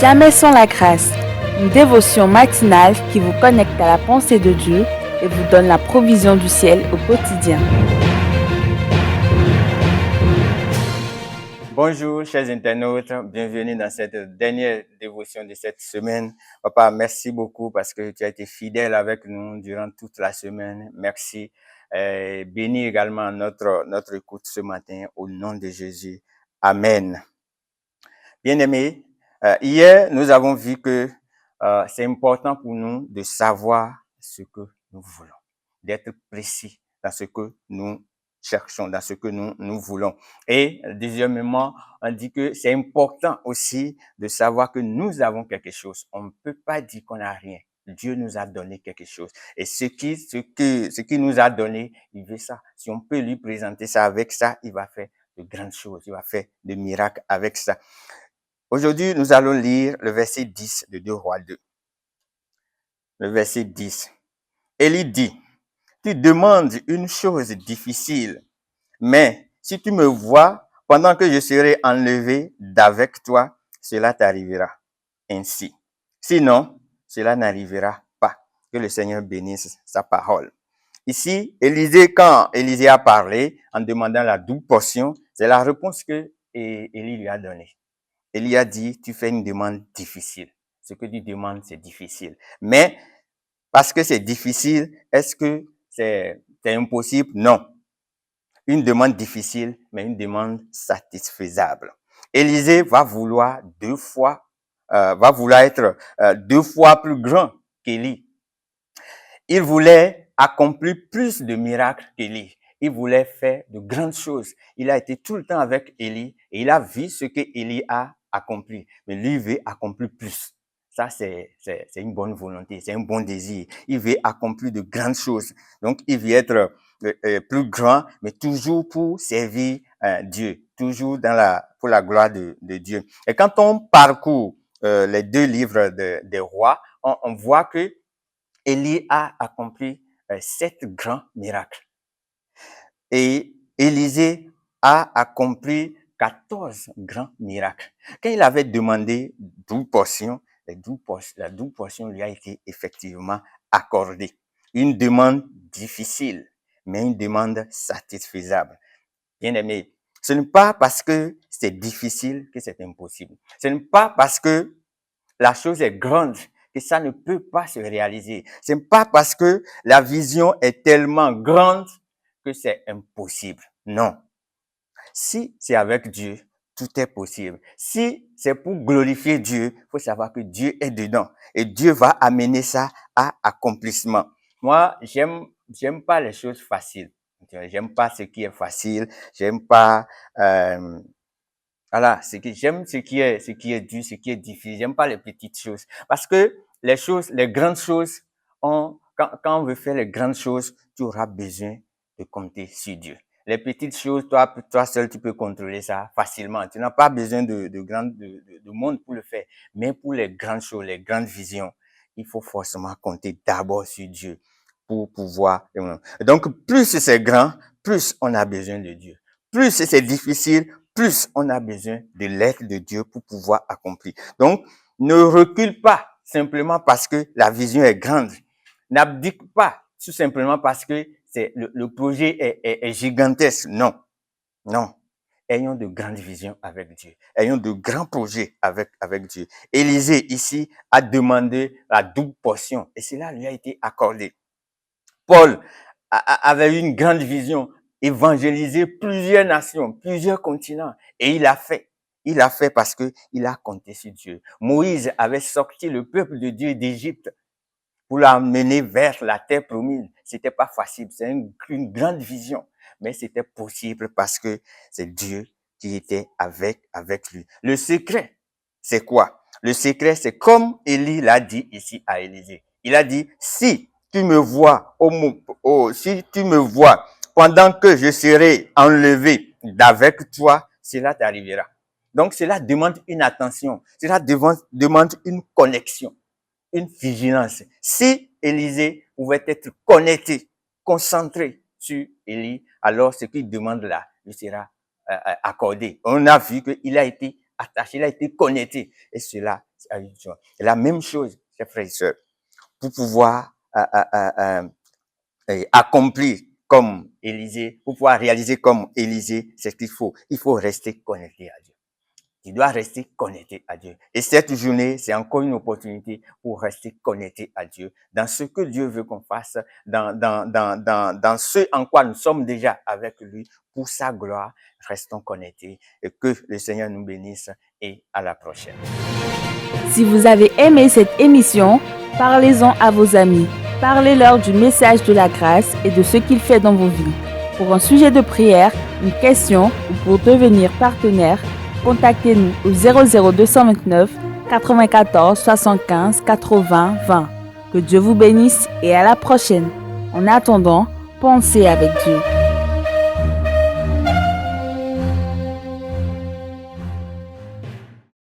Jamais sans la grâce, une dévotion matinale qui vous connecte à la pensée de Dieu et vous donne la provision du ciel au quotidien. Bonjour, chers internautes, bienvenue dans cette dernière dévotion de cette semaine. Papa, merci beaucoup parce que tu as été fidèle avec nous durant toute la semaine. Merci. Bénis également notre écoute ce matin au nom de Jésus. Amen. Bien-aimés, hier, nous avons vu que c'est important pour nous de savoir ce que nous voulons, d'être précis dans ce que nous cherchons, dans ce que nous voulons. Et deuxièmement, on dit que c'est important aussi de savoir que nous avons quelque chose. On ne peut pas dire qu'on n'a rien. Dieu nous a donné quelque chose. Et ce qui nous a donné, il veut ça. Si on peut lui présenter ça avec ça, il va faire de grandes choses. Il va faire de miracles avec ça. Aujourd'hui, nous allons lire le verset 10 de 2 Rois 2. Le verset 10. Élie dit, tu demandes une chose difficile, mais si tu me vois pendant que je serai enlevé d'avec toi, cela t'arrivera ainsi. Sinon, cela n'arrivera pas. Que le Seigneur bénisse sa parole. Ici, quand Élisée a parlé en demandant la double portion, c'est la réponse que Élie lui a donnée. Élie a dit, tu fais une demande difficile. Ce que tu demandes, c'est difficile. Mais, parce que c'est difficile, est-ce que c'est impossible? Non. Une demande difficile, mais une demande satisfaisable. Élisée va vouloir être 2 fois plus grand qu'Élie. Il voulait accomplir plus de miracles qu'Élie. Il voulait faire de grandes choses. Il a été tout le temps avec Élie et il a vu ce que Élie a accompli. Mais lui, il veut accomplir plus. Ça, c'est une bonne volonté, c'est un bon désir. Il veut accomplir de grandes choses. Donc, il veut être plus grand, mais toujours pour servir Dieu, toujours pour la gloire de Dieu. Et quand on parcourt les 2 livres des rois, on voit que Élie a accompli 7 grands miracles. Et Élisée a accompli 14 grands miracles. Quand il avait demandé 12 portions, la double portion lui a été effectivement accordée. Une demande difficile, mais une demande satisfaisable. Bien aimé, ce n'est pas parce que c'est difficile que c'est impossible. Ce n'est pas parce que la chose est grande que ça ne peut pas se réaliser. C'est pas parce que la vision est tellement grande que c'est impossible. Non. Si c'est avec Dieu, tout est possible. Si c'est pour glorifier Dieu, il faut savoir que Dieu est dedans et Dieu va amener ça à accomplissement. Moi, j'aime pas les choses faciles. J'aime pas ce qui est facile. J'aime pas voilà, j'aime ce qui est dur, ce qui est difficile. J'aime pas les petites choses. Parce que les grandes choses, quand on veut faire les grandes choses, tu auras besoin de compter sur Dieu. Les petites choses, toi seul, tu peux contrôler ça facilement. Tu n'as pas besoin de monde pour le faire. Mais pour les grandes choses, les grandes visions, il faut forcément compter d'abord sur Dieu pour pouvoir. Donc, plus c'est grand, plus on a besoin de Dieu. Plus c'est difficile, plus on a besoin de l'aide de Dieu pour pouvoir accomplir. Donc, ne recule pas simplement parce que la vision est grande. N'abdique pas tout simplement parce que le projet est gigantesque. Non, non. Ayons de grandes visions avec Dieu. Ayons de grands projets avec Dieu. Élisée, ici, a demandé la double portion et cela lui a été accordé. Paul avait une grande vision, évangéliser plusieurs nations, plusieurs continents. Et il a fait. Il a fait parce que il a compté sur Dieu. Moïse avait sorti le peuple de Dieu d'Égypte pour l'amener vers la terre promise. C'était pas facile. C'est une grande vision. Mais c'était possible parce que c'est Dieu qui était avec lui. Le secret, c'est quoi? Le secret, c'est comme Élie l'a dit ici à Élisée. Il a dit, si tu me vois si tu me vois pendant que je serai enlevé d'avec toi, cela t'arrivera. Donc, cela demande une attention. Cela demande une connexion, une vigilance. Si Élisée pouvait être connecté, concentré sur Élie, alors ce qu'il demande là lui sera accordé. On a vu qu'il a été attaché, il a été connecté. Et cela Et la même chose, chers frères et sœurs, pour pouvoir accomplir comme Élisée, pour pouvoir réaliser comme Élisée, c'est ce qu'il faut. Il faut rester connecté à Dieu. Tu dois rester connecté à Dieu. Et cette journée, c'est encore une opportunité pour rester connecté à Dieu dans ce que Dieu veut qu'on fasse, dans ce en quoi nous sommes déjà avec lui pour sa gloire. Restons connectés et que le Seigneur nous bénisse et à la prochaine. Si vous avez aimé cette émission, parlez-en à vos amis. Parlez-leur du message de la grâce et de ce qu'il fait dans vos vies. Pour un sujet de prière, une question ou pour devenir partenaire, contactez-nous au 00229 94 75 80 20. Que Dieu vous bénisse et à la prochaine. En attendant, pensez avec Dieu.